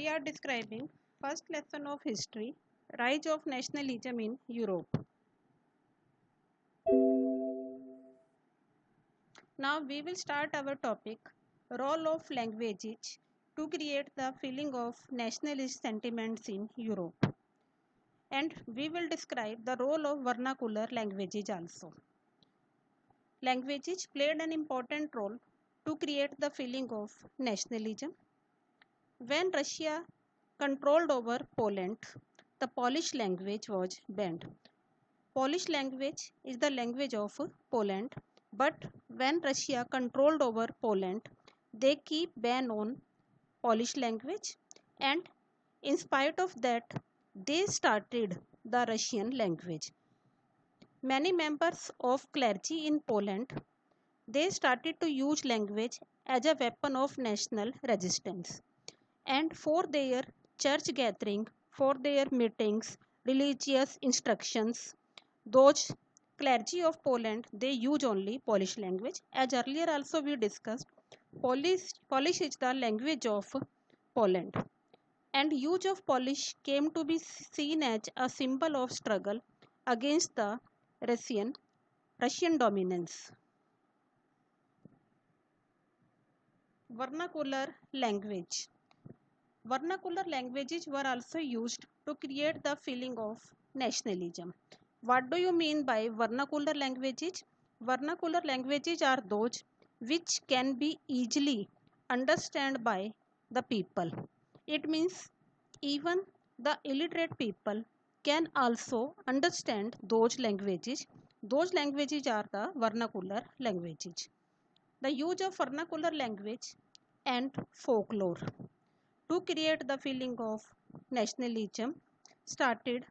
we are describing first lesson of history, rise of nationalism in Europe. Now we will start our topic, role of languages to create the feeling of nationalist sentiments in Europe. And we will describe the role of vernacular languages also. Languages played an important role to create the feeling of nationalism. When Russia controlled over Poland, the Polish language was banned. Polish language is the language of Poland, but when Russia controlled over Poland, they keep ban on Polish language, and in spite of that, they started the Russian language. Many members of clergy in Poland, they started to use language as a weapon of national resistance, and for their church gathering, for their meetings, religious instructions, those clergy of Poland, they use only Polish language. As earlier also we discussed, Polish is the language of Poland, and use of Polish came to be seen as a symbol of struggle against the Russian Russian dominance. Vernacular language. Vernacular languages were also used to create the feeling of nationalism. What do you mean by vernacular languages? Vernacular languages are those which can be easily understood by the people. It means even the illiterate people can also understand those languages. Those languages are the vernacular languages. The use of vernacular language and folklore to create the feeling of nationalism started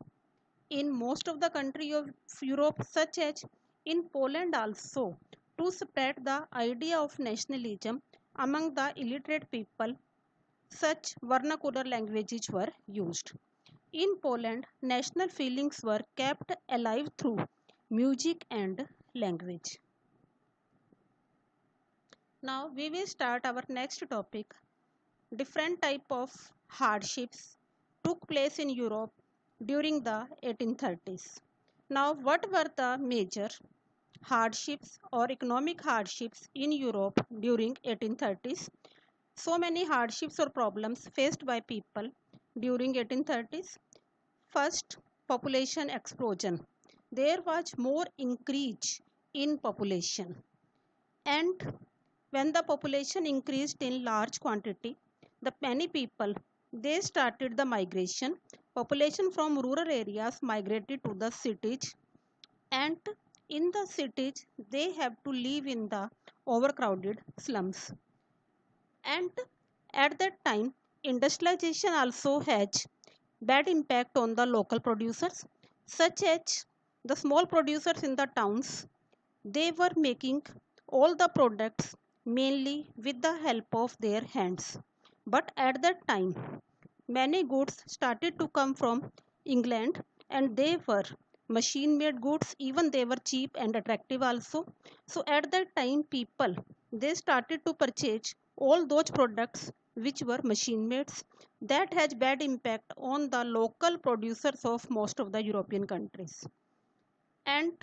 in most of the country of Europe, such as in Poland also, to spread the idea of nationalism among the illiterate people. Such vernacular languages were used. In Poland, national feelings were kept alive through music and language. Now we will start our next topic. Different type of hardships took place in Europe during the 1830s. Now, what were the major hardships or economic hardships in Europe during 1830s? So many hardships or problems faced by people during 1830s. First, population explosion. There was more increase in population, and when the population increased in large quantity, the many people, they started the migration. Population from rural areas migrated to the cities, and in the cities they have to live in the overcrowded slums. And at that time, industrialization also has bad impact on the local producers, such as the small producers in the towns. They were making all the products mainly with the help of their hands. But at that time, many goods started to come from England, and they were machine made goods. Even they were cheap and attractive also. So at that time, people, they started to purchase all those products which were machine made. That has bad impact on the local producers of most of the European countries. And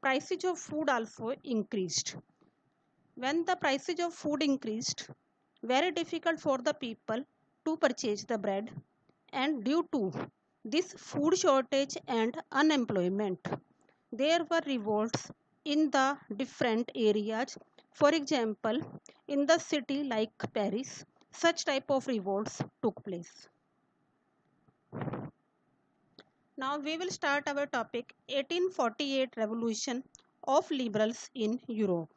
prices of food also increased. When the prices of food increased, very difficult for the people to purchase the bread, and due to this food shortage and unemployment, there were revolts in the different areas. For example, in the city like Paris, such type of revolts took place. Now we will start our topic, 1848 revolution of liberals in Europe.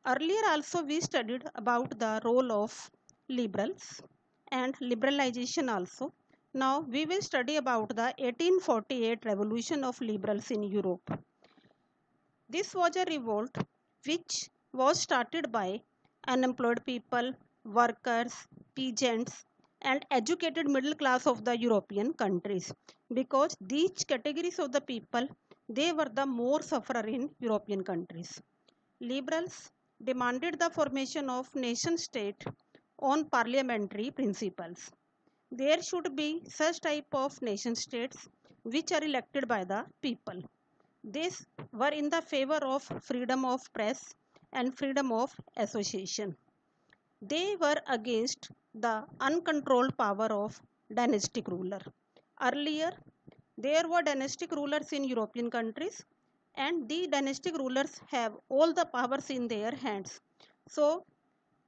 Earlier also we studied about the role of liberals and liberalization also. Now we will study about the 1848 revolution of liberals in Europe. This was a revolt which was started by unemployed people, workers, peasants, and educated middle class of the European countries, because these categories of the people, they were the more sufferer in European countries. Liberals demanded the formation of nation state on parliamentary principles. There should be such type of nation states which are elected by the people. These were in the favor of freedom of press and freedom of association. They were against the uncontrolled power of dynastic ruler. Earlier, there were dynastic rulers in European countries, and the dynastic rulers have all the powers in their hands. So,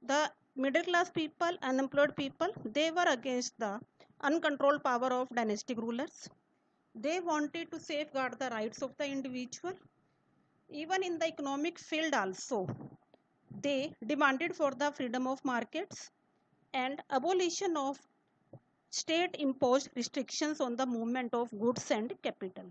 the middle class people, unemployed people, they were against the uncontrolled power of dynastic rulers. They wanted to safeguard the rights of the individual. Even in the economic field also, they demanded for the freedom of markets and abolition of state imposed restrictions on the movement of goods and capital.